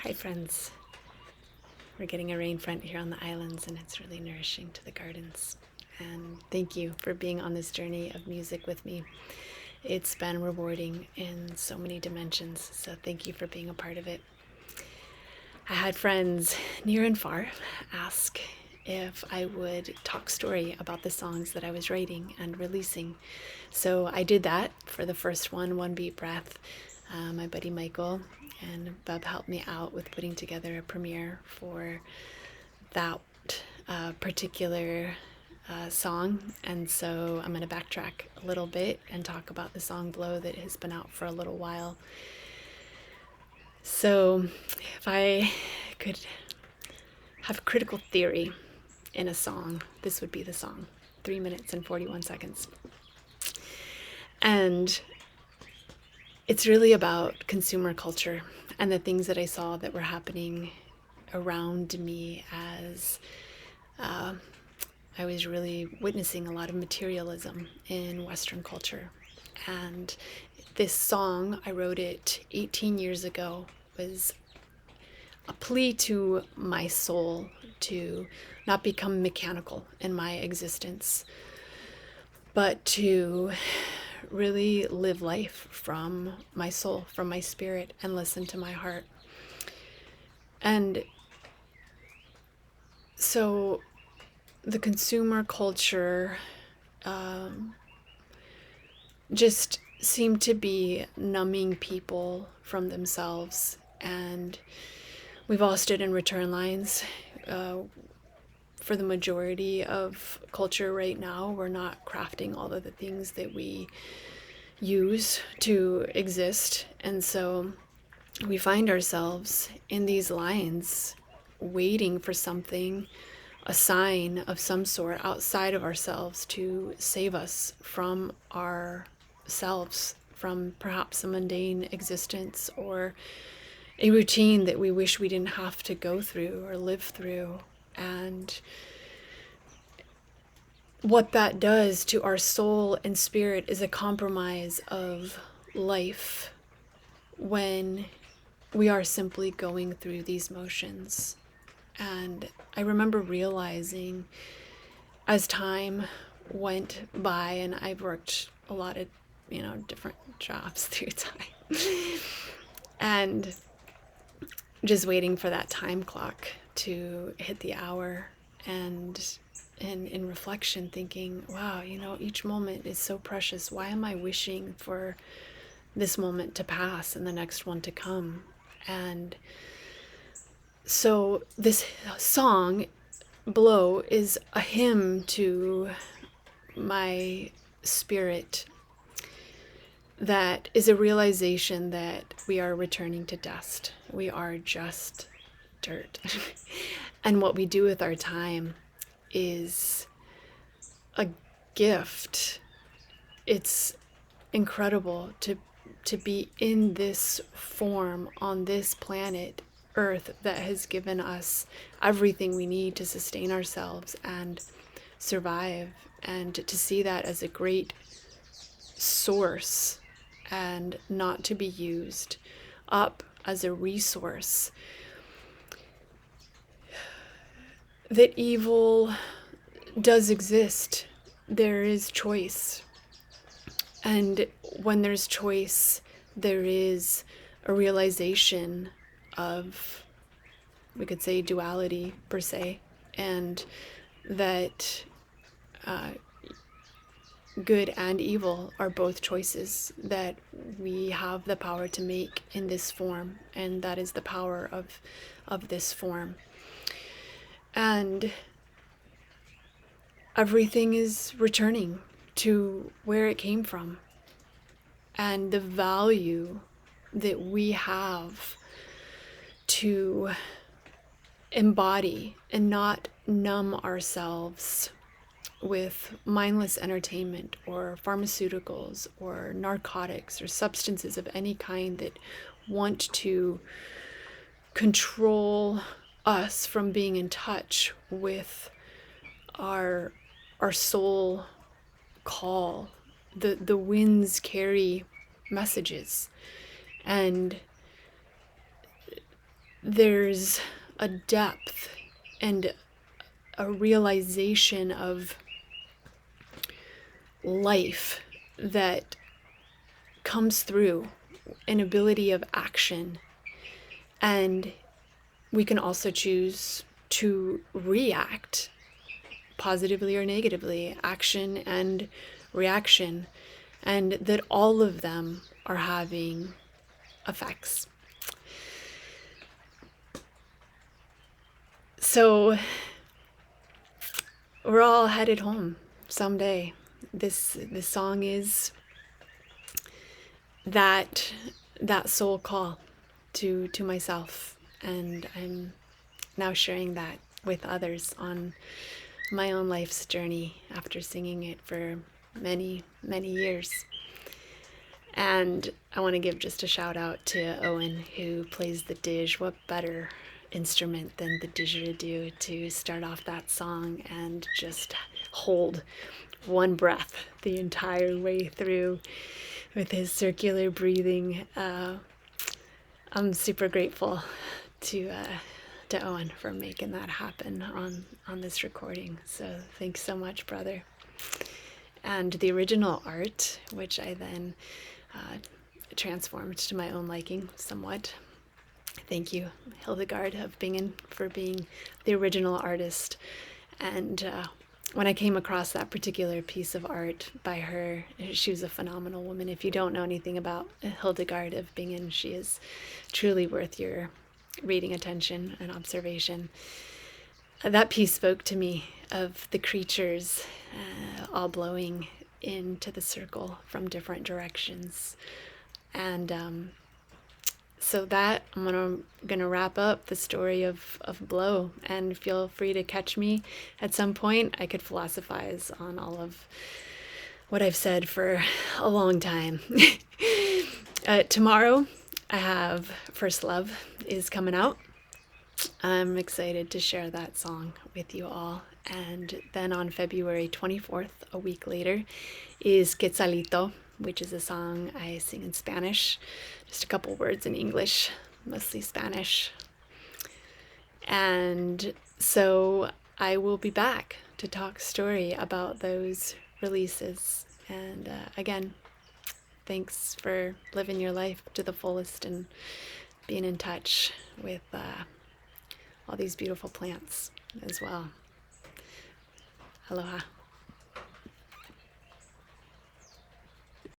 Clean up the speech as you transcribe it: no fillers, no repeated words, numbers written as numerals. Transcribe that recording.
Hi friends, we're getting a rain front here on the islands and it's really nourishing to the gardens. And thank you for being on this journey of music with me. It's been rewarding in so many dimensions, so thank you for being a part of it. I had friends near and far ask if I would talk story about the songs that I was writing and releasing. So I did that for the first one, One Beat Breath. My buddy Michael and Bub helped me out with putting together a premiere for that particular song. And so I'm going to backtrack a little bit and talk about the song Blow that has been out for a little while. So if I could have critical theory in a song, this would be the song. 3 minutes and 41 seconds. And it's really about consumer culture and the things that I saw that were happening around me as I was really witnessing a lot of materialism in Western culture. And this song, I wrote it 18 years ago, was a plea to my soul to not become mechanical in my existence, but to really live life from my soul, from my spirit, and listen to my heart. And so the consumer culture just seemed to be numbing people from themselves. And we've all stood in return lines. For the majority of culture right now, we're not crafting all of the things that we use to exist. And so we find ourselves in these lines waiting for something, a sign of some sort outside of ourselves to save us from ourselves, from perhaps a mundane existence or a routine that we wish we didn't have to go through or live through. And what that does to our soul and spirit is a compromise of life when we are simply going through these motions. And I remember realizing as time went by, and I've worked a lot of, different jobs through time, and just waiting for that time clock to hit the hour, and in reflection thinking, wow, each moment is so precious. Why am I wishing for this moment to pass and the next one to come? And so this song, Blow, is a hymn to my spirit that is a realization that we are returning to dust. We are just dirt. And what we do with our time is a gift. It's incredible to be in this form on this planet Earth that has given us everything we need to sustain ourselves and survive, and to see that as a great source and not to be used up as a resource. That evil does exist. There is choice. And when there's choice, there is a realization of, we could say, duality per se, and that good and evil are both choices that we have the power to make in this form, and that is the power of this form. And everything is returning to where it came from, and the value that we have to embody and not numb ourselves with mindless entertainment or pharmaceuticals or narcotics or substances of any kind that want to control us from being in touch with our soul call. The winds carry messages, and there's a depth and a realization of life that comes through an ability of action. And we can also choose to react positively or negatively, action and reaction, and that all of them are having effects. So we're all headed home someday. This song is that soul call to myself, and I'm now sharing that with others on my own life's journey after singing it for many years. And I want to give just a shout out to Owen, who plays the didge. What better instrument than the didgeridoo to start off that song and just hold one breath the entire way through with his circular breathing. I'm super grateful to Owen for making that happen on this recording. So thanks so much, brother. And the original art, which I then transformed to my own liking somewhat. Thank you, Hildegard of Bingen, for being the original artist. And when I came across that particular piece of art by her, she was a phenomenal woman. If you don't know anything about Hildegard of Bingen, she is truly worth your reading attention and observation. That piece spoke to me of the creatures all blowing into the circle from different directions. And so that I'm gonna wrap up the story of blow, and feel free to catch me at some point. I could philosophize on all of what I've said for a long time. Tomorrow I have First Love is coming out. I'm excited to share that song with you all. And then on February 24th, a week later, is Quetzalito, which is a song I sing in Spanish. Just a couple words in English, mostly Spanish. And so I will be back to talk story about those releases. And again, thanks for living your life to the fullest and being in touch with all these beautiful plants as well. Aloha.